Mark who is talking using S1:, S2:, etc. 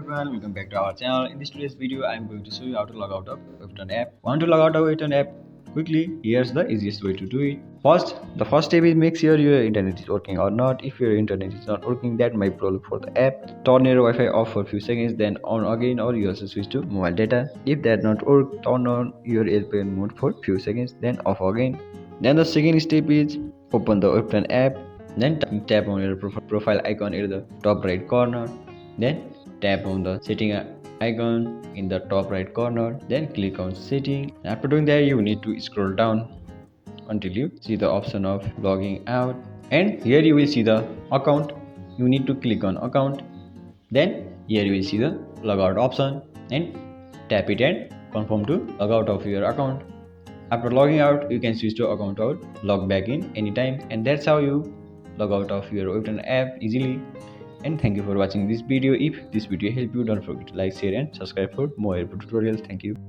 S1: everyone, welcome back to our channel. In this today's video, I am going to show you how to log out of Webtoon app. Want to log out of Webtoon app quickly? Here's the easiest way to do it. The first step is make sure your internet is working or not. If your internet is not working, that might be problem for the app. Turn your Wi-Fi off for a few seconds, then on again, or you also switch to mobile data. If that not work, turn on your airplane mode for a few seconds, then off again. Then the second step is open the Webtoon app. Then tap on your profile icon at the top right corner. Then tap on the setting icon in the top right corner. Then click on setting. After doing that, you need to scroll down until you see the option of logging out. And here you will see the account. You need to click on account. Then here you will see the logout option and tap it and confirm to log out of your account. After logging out, you can switch to account out, log back in anytime, and that's how you log out of your Webtoon app easily. And thank you for watching this video. If this video helped you, don't forget to like, share and subscribe for more tutorials. Thank you.